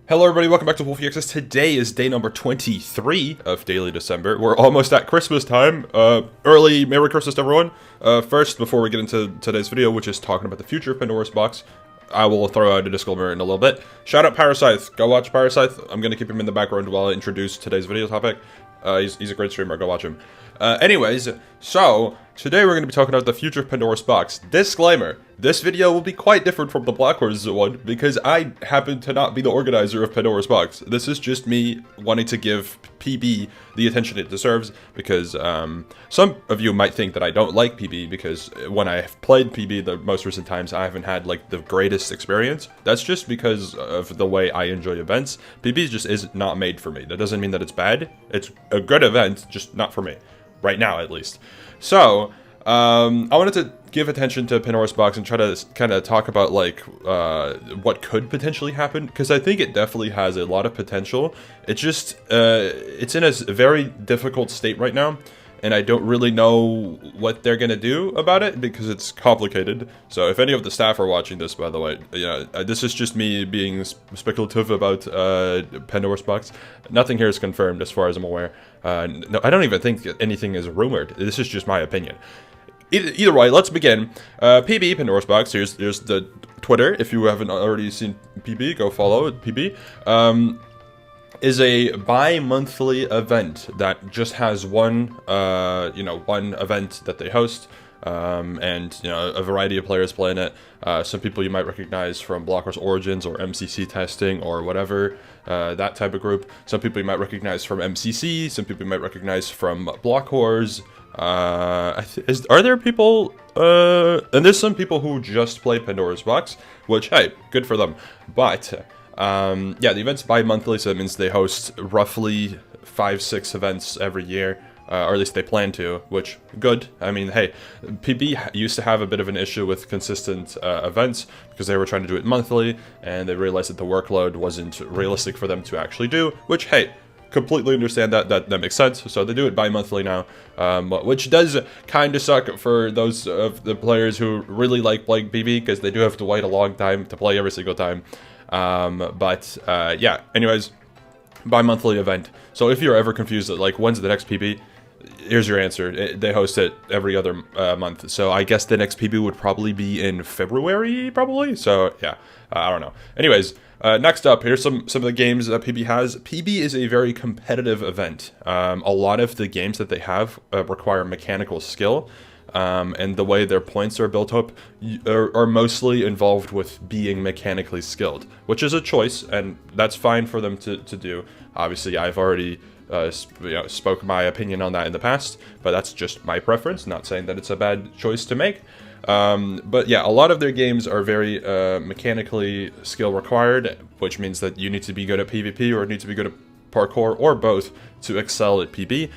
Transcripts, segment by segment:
Hello everybody, welcome back to Wolfeei. Today is day number 23 of Daily December. We're almost at Christmas time. Early Merry Christmas to everyone. First, before we get into today's video, which is talking about the future of Pandora's box, I will throw out a disclaimer in a little bit. Shout out Parasite. Go watch Parasite. I'm going to keep him in the background while I introduce today's video topic. He's a great streamer. Go watch him. Anyways, so today we're going to be talking about the future of Pandora's box. Disclaimer. This video will be quite different from the Black Horse one because I happen to not be the organizer of Pandora's box. This is just me wanting to give PB the attention it deserves because some of you might think that I don't like PB because when I have played PB the most recent times I haven't had like the greatest experience. That's just because of the way I enjoy events. PB just is not made for me. That doesn't mean that it's bad. It's a good event, just not for me. Right now, at least. So, I wanted to give attention to Pandora's box and try to kind of talk about, like, what could potentially happen, because I think it definitely has a lot of potential. It's just, it's in a very difficult state right now, and I don't really know what they're gonna do about it, because it's complicated. So, if any of the staff are watching this, by the way, this is just me being speculative about Pandora's box. Nothing here is confirmed, as far as I'm aware. No, I don't even think anything is rumored. This is just my opinion. Either way, let's begin. PB, Pandora's box, here's the Twitter. If you haven't already seen PB, go follow PB. Is a bi-monthly event that just has one event that they host. And a variety of players play in it. Some people you might recognize from Black Horse Origins or MCC testing or whatever, that type of group. Some people you might recognize from MCC. Some people you might recognize from Black Horse. Are there people? And there's some people who just play Pandora's box, which hey, good for them. But yeah, the event's bi-monthly, so that means they host roughly 5-6 events every year. Or at least they plan to, which, good. I mean, hey, PB used to have a bit of an issue with consistent events because they were trying to do it monthly, and they realized that the workload wasn't realistic for them to actually do, which, hey, completely understand that makes sense. So they do it bi-monthly now, which does kind of suck for those of the players who really like playing PB because they do have to wait a long time to play every single time. Yeah, anyways, bi-monthly event. So if you're ever confused at, like, when's the next PB? Here's your answer. They host it every other month. So I guess the next PB would probably be in February, probably. So yeah, I don't know. Anyways, next up, here's some of the games that PB has. PB is a very competitive event. A lot of the games that they have require mechanical skill. And the way their points are built up are mostly involved with being mechanically skilled, which is a choice, and that's fine for them to do. Obviously, I've already spoke my opinion on that in the past, but that's just my preference, not saying that it's a bad choice to make. But yeah, a lot of their games are very mechanically skill required, which means that you need to be good at PvP or need to be good at parkour or both to excel at PB.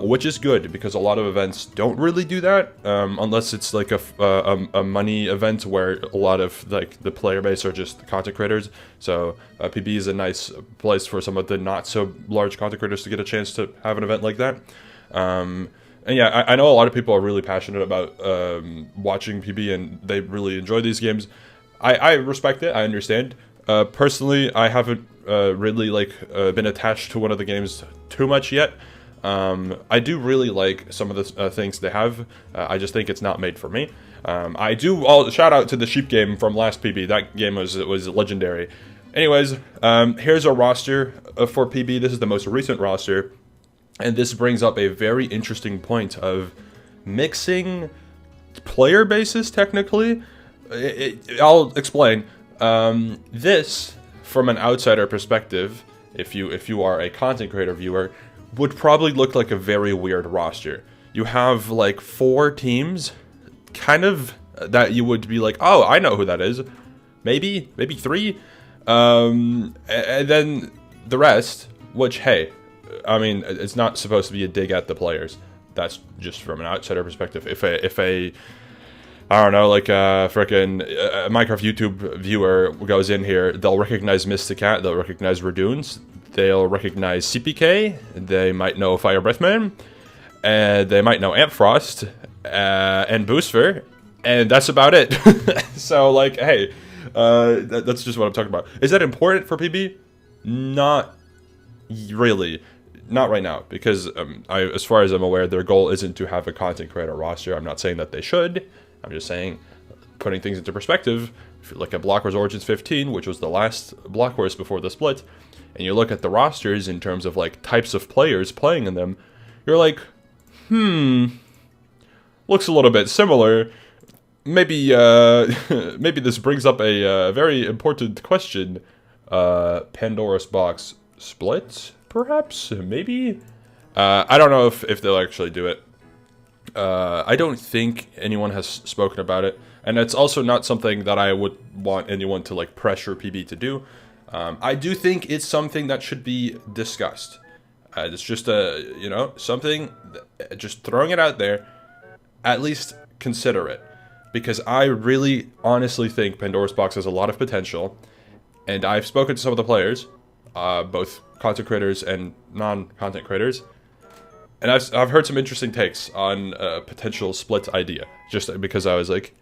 Which is good because a lot of events don't really do that, unless it's like a money event where a lot of like the player base are just content creators. So PB is a nice place for some of the not so large content creators to get a chance to have an event like that. And yeah, I know a lot of people are really passionate about watching PB and they really enjoy these games. I respect it. I understand. Personally, I haven't really been attached to one of the games too much yet. I do really like some of the things they have. I just think it's not made for me. I do shout out to the sheep game from last PB. That game was legendary. Anyways, here's a roster for PB. This is the most recent roster, and this brings up a very interesting point of mixing player bases. Technically, I'll explain. This, from an outsider perspective, if you are a content creator viewer, would probably look like a very weird roster. You have like 4 teams, kind of, that you would be like, oh, I know who that is. Maybe 3. And then the rest, which, hey, I mean, it's not supposed to be a dig at the players. That's just from an outsider perspective. If a I don't know, like a frickin' Minecraft YouTube viewer goes in here, they'll recognize Mysticat, they'll recognize Radoons, they'll recognize CPK, they might know Fire Breathman, and they might know Ampfrost, and Boostfer, and that's about it. So, like, hey, that's just what I'm talking about. Is that important for PB? Not really. Not right now, because as far as I'm aware, their goal isn't to have a content creator roster. I'm not saying that they should. I'm just saying, putting things into perspective, if you look at Block Wars Origins 15, which was the last Block Wars before the split, and you look at the rosters in terms of like types of players playing in them, you're like, looks a little bit similar. Maybe maybe this brings up a very important question. Pandora's box split? Perhaps, maybe. I don't know if they'll actually do it. I don't think anyone has spoken about it, and it's also not something that I would want anyone to like pressure PB to do. I do think it's something that should be discussed. It's just something. Just throwing it out there. At least consider it, because I really honestly think Pandora's box has a lot of potential, and I've spoken to some of the players, both content creators and non-content creators, and I've heard some interesting takes on a potential split idea, just because I was like,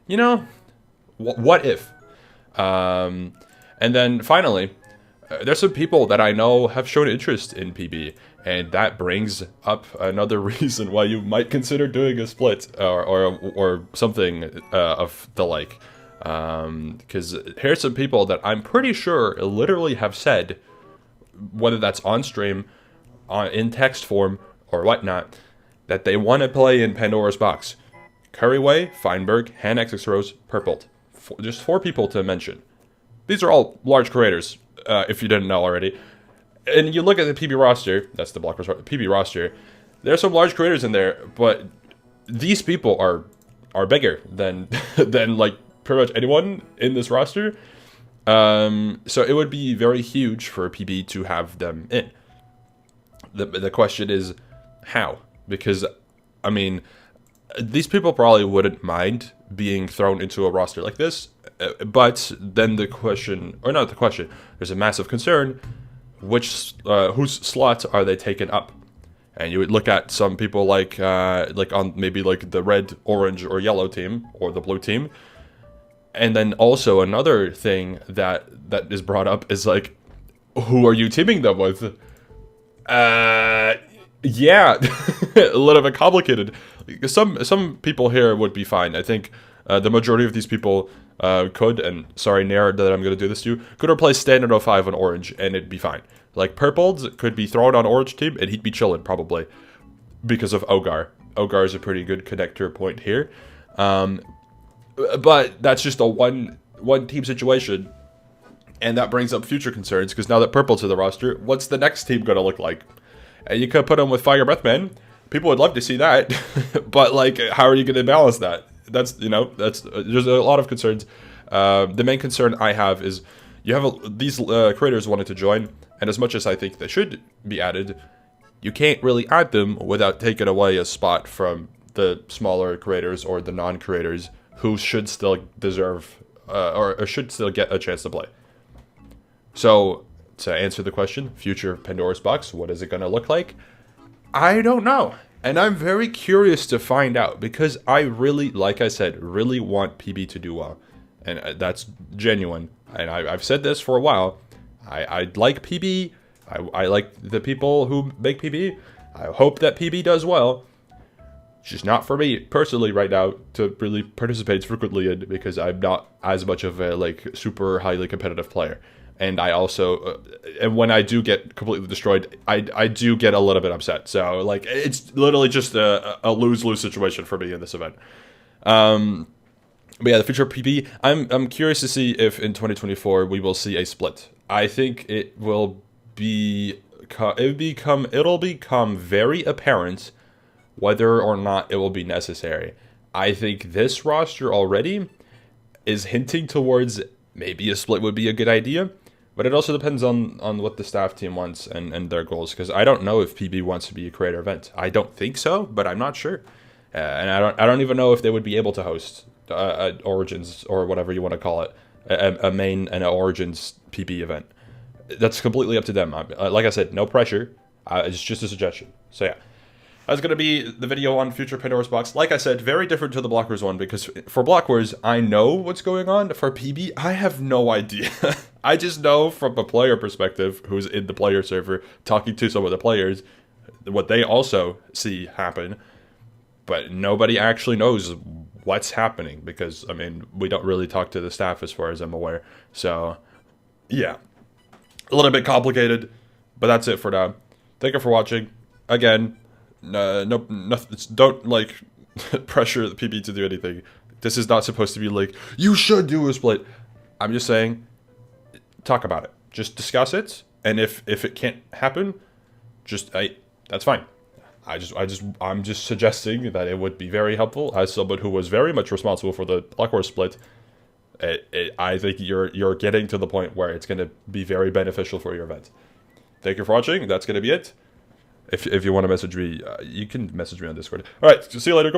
what if? And then finally, there's some people that I know have shown interest in PB, and that brings up another reason why you might consider doing a split or something of the like. Because here's some people that I'm pretty sure literally have said, whether that's on stream, in text form, or whatnot, that they want to play in Pandora's box. Curryway, Feinberg, HanXX Rose, Purpled. Just 4 people to mention. These are all large creators, if you didn't know already. And you look at the PB roster, that's the Block Wars PB roster, there's some large creators in there, but these people are bigger than than like pretty much anyone in this roster. So it would be very huge for PB to have them in. The question is how? Because, I mean, these people probably wouldn't mind being thrown into a roster like this, but then the question, or not the question, there's a massive concern, whose slots are they taken up? And you would look at some people like on maybe like the red, orange, or yellow team, or the blue team. And then also another thing that is brought up is like, who are you teaming them with? Yeah, a little bit complicated. Some people here would be fine. I think the majority of these people could, and sorry, Nair, that I'm going to do this to you, could replace Standard 05 on Orange, and it'd be fine. Like, Purpled could be thrown on Orange team, and he'd be chilling, probably, because of Ogar. Ogar is a pretty good connector point here. But that's just a one-team situation, and that brings up future concerns, because now that Purple's in the roster, what's the next team going to look like? And you could put him with Fire Breathman. People would love to see that, but, like, how are you going to balance that? There's a lot of concerns. The main concern I have is you have these creators wanting to join, and as much as I think they should be added, you can't really add them without taking away a spot from the smaller creators or the non-creators who should still deserve or should still get a chance to play. So, to answer the question, future Pandora's box, what is it going to look like? I don't know. And I'm very curious to find out, because I really, like I said, really want PB to do well. And that's genuine. And I've said this for a while. I like PB. I like the people who make PB. I hope that PB does well. It's just not for me personally right now to really participate frequently in, because I'm not as much of a like super highly competitive player. And I also, and when I do get completely destroyed, I do get a little bit upset. So, like, it's literally just a lose-lose situation for me in this event. But yeah, the future of PB, I'm curious to see if in 2024 we will see a split. I think it will it'll become very apparent whether or not it will be necessary. I think this roster already is hinting towards maybe a split would be a good idea. But it also depends on what the staff team wants and their goals, because I don't know if PB wants to be a creator event. I don't think so, but I'm not sure. And I don't even know if they would be able to host Origins, or whatever you want to call it, a main and an Origins PB event. That's completely up to them. Like I said, no pressure. It's just a suggestion. So yeah. That's going to be the video on future Pandora's box. Like I said, very different to the Block Wars one, because for Block Wars, I know what's going on. For PB, I have no idea. I just know from a player perspective, who's in the player server, talking to some of the players, what they also see happen. But nobody actually knows what's happening, because, I mean, we don't really talk to the staff as far as I'm aware. So, yeah. A little bit complicated, but that's it for now. Thank you for watching. Again, don't, like, pressure the PB to do anything. This is not supposed to be like, you should do a split. I'm just saying, talk about it. Just discuss it, and if it can't happen, that's fine. I'm just suggesting that it would be very helpful as someone who was very much responsible for the Block Wars split. I think you're getting to the point where it's going to be very beneficial for your event. Thank you for watching. That's going to be it. If you want to message me, you can message me on Discord. All right, see you later. Goodbye.